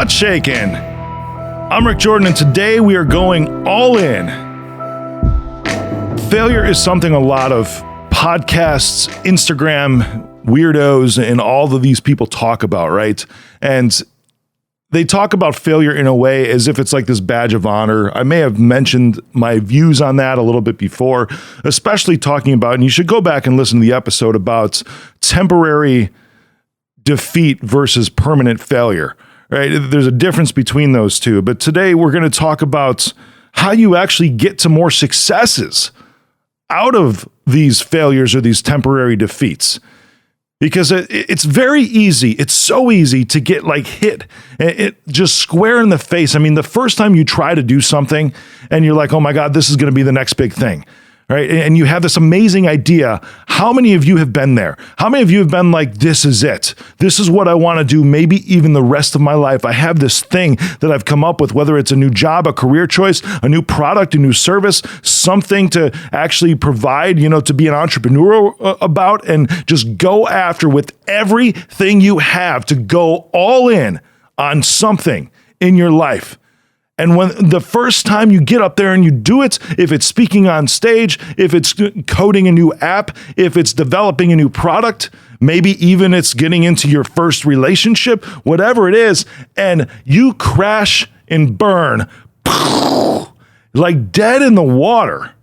not shaken. I'm Rick Jordan, and today we are going all in. Failure is something a lot of podcasts, Instagram weirdos, and all of these people talk about, right? And they talk about failure in a way as if it's like this badge of honor. I may have mentioned my views on that a little bit before, especially talking about, and you should go back and listen to the episode about temporary defeat versus permanent failure, right? There's a difference between those two. But today we're going to talk about how you actually get to more successes out of these failures or these temporary defeats. Because it's very easy. It's so easy to get like hit it just square in the face. I mean, the first time you try to do something and you're like, oh my God, this is going to be the next big thing, right? And you have this amazing idea. How many of you have been there? How many of you have been like, this is it. This is what I want to do. Maybe even the rest of my life. I have this thing that I've come up with, whether it's a new job, a career choice, a new product, a new service, something to actually provide, to be an entrepreneur about, and just go after with everything you have to go all in on something in your life. And when the first time you get up there and you do it, if it's speaking on stage, if it's coding a new app, if it's developing a new product, maybe even it's getting into your first relationship, whatever it is, and you crash and burn like dead in the water,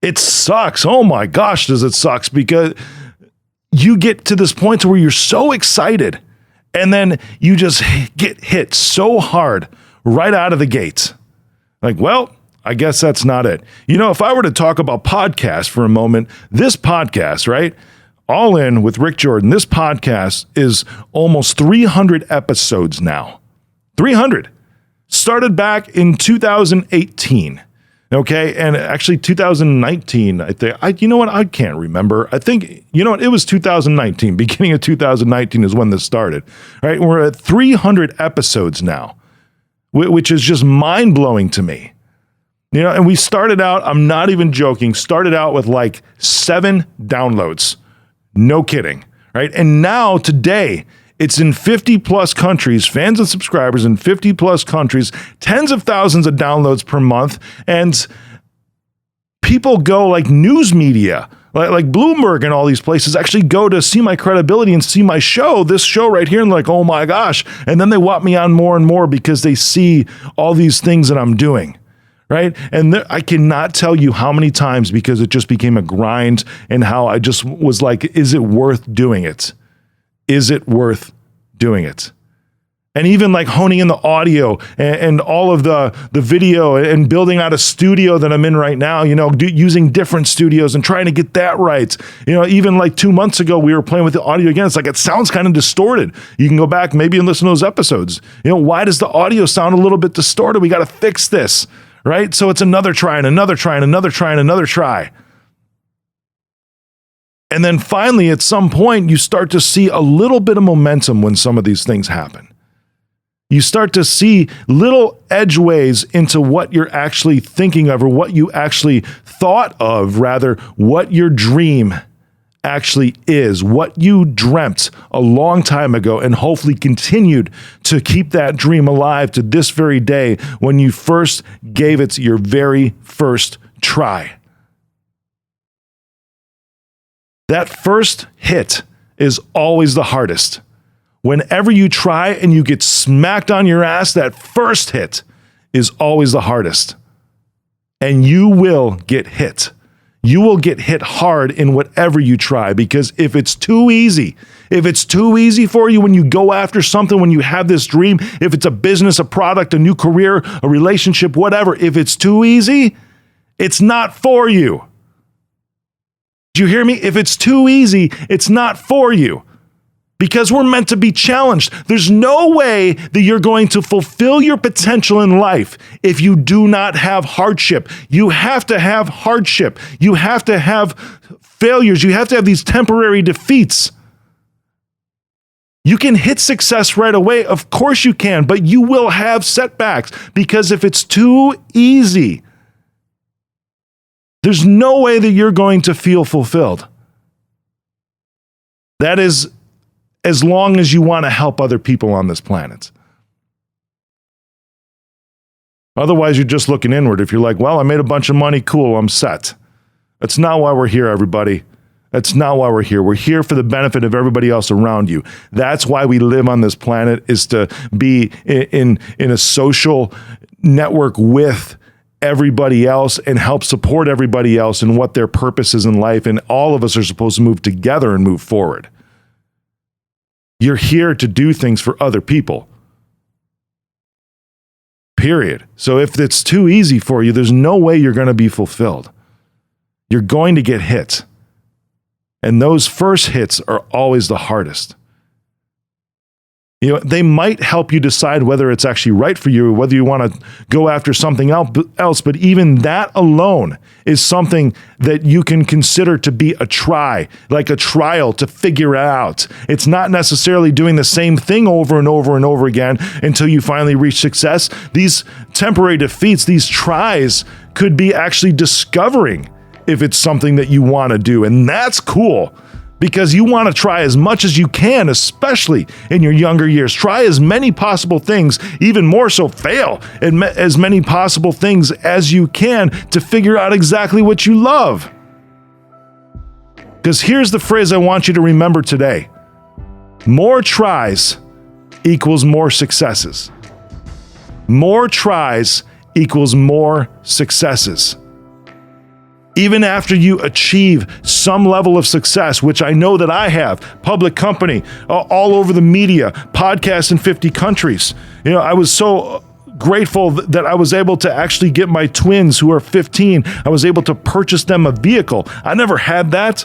it sucks. Oh my gosh, does it sucks, because you get to this point where you're so excited and then you just get hit so hard right out of the gates. Like, well, I guess that's not it. If I were to talk about podcasts for a moment, this podcast, right? All In with Rick Jordan, this podcast is almost 300 episodes now. 300. Started back in 2018. Okay. And actually 2019, I think, I can't remember. I think, it was 2019. Beginning of 2019 is when this started, right? We're at 300 episodes now, which is just mind-blowing to me. And we started out, I'm not even joking, started out with like 7 downloads. No kidding, right? And now today, it's in 50 plus countries, fans and subscribers in 50 plus countries, tens of thousands of downloads per month. And people go like news media, like Bloomberg and all these places actually go to see my credibility and see my show, this show right here, and like, oh my gosh. And then they want me on more and more because they see all these things that I'm doing, right? And I cannot tell you how many times, because it just became a grind, and how I just was like, is it worth doing it? Is it worth doing it? And even like honing in the audio and all of the video and building out a studio that I'm in right now, using different studios and trying to get that right. Even like 2 months ago, we were playing with the audio again. It's like, it sounds kind of distorted. You can go back maybe and listen to those episodes. Why does the audio sound a little bit distorted? We got to fix this, right? So it's another try and another try and another try and another try. And then finally, at some point, you start to see a little bit of momentum when some of these things happen. You start to see little edgeways into what you're actually thinking of, or what you actually thought of, rather, what your dream actually is, what you dreamt a long time ago, and hopefully continued to keep that dream alive to this very day when you first gave it your very first try. That first hit is always the hardest. Whenever you try and you get smacked on your ass, that first hit is always the hardest. And you will get hit. You will get hit hard in whatever you try, because if it's too easy for you when you go after something, when you have this dream, if it's a business, a product, a new career, a relationship, whatever, if it's too easy, it's not for you. Do you hear me? If it's too easy, it's not for you. Because we're meant to be challenged. There's no way that you're going to fulfill your potential in life if you do not have hardship. You have to have hardship. You have to have failures. You have to have these temporary defeats. You can hit success right away. Of course you can, but you will have setbacks, because if it's too easy, there's no way that you're going to feel fulfilled. That is as long as you want to help other people on this planet. Otherwise, you're just looking inward. If you're like, well, I made a bunch of money, cool, I'm set. That's not why we're here, everybody. That's not why we're here. We're here for the benefit of everybody else around you. That's why we live on this planet, is to be in a social network with everybody else and help support everybody else in what their purpose is in life. And all of us are supposed to move together and move forward. You're here to do things for other people. Period. So if it's too easy for you, there's no way you're going to be fulfilled. You're going to get hit. And those first hits are always the hardest. They might help you decide whether it's actually right for you or whether you want to go after something else. But even that alone is something that you can consider to be a try, like a trial to figure out. It's not necessarily doing the same thing over and over and over again until you finally reach success. These temporary defeats, these tries, could be actually discovering if it's something that you want to do. And that's cool, because you want to try as much as you can, especially in your younger years. Try as many possible things, even more so fail at as many possible things as you can to figure out exactly what you love. Because here's the phrase I want you to remember today. More tries equals more successes. More tries equals more successes. Even after you achieve some level of success, which I know that I have, public company, all over the media, podcasts in 50 countries. I was so grateful that I was able to actually get my twins, who are 15, I was able to purchase them a vehicle. I never had that.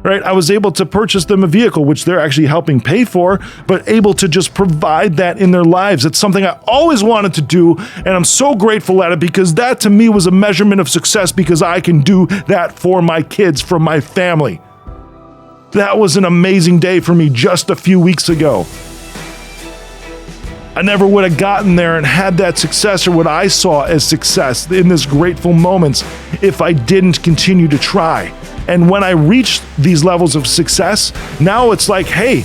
Right? I was able to purchase them a vehicle, which they're actually helping pay for, but able to just provide that in their lives. It's something I always wanted to do, and I'm so grateful at it, because that to me was a measurement of success, because I can do that for my kids, for my family. That was an amazing day for me just a few weeks ago. I never would have gotten there and had that success, or what I saw as success in this grateful moments, if I didn't continue to try. And when I reached these levels of success, now it's like, hey,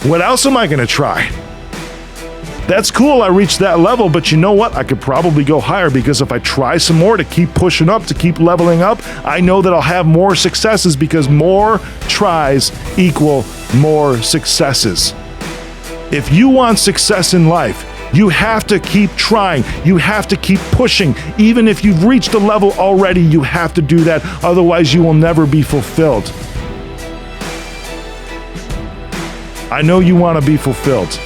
what else am I going to try? That's cool, I reached that level, but you know what? I could probably go higher, because if I try some more to keep pushing up, to keep leveling up, I know that I'll have more successes, because more tries equal more successes. If you want success in life, you have to keep trying. You have to keep pushing. Even if you've reached a level already, you have to do that. Otherwise, you will never be fulfilled. I know you want to be fulfilled.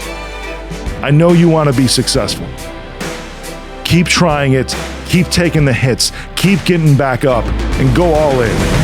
I know you want to be successful. Keep trying it. Keep taking the hits. Keep getting back up, and go all in.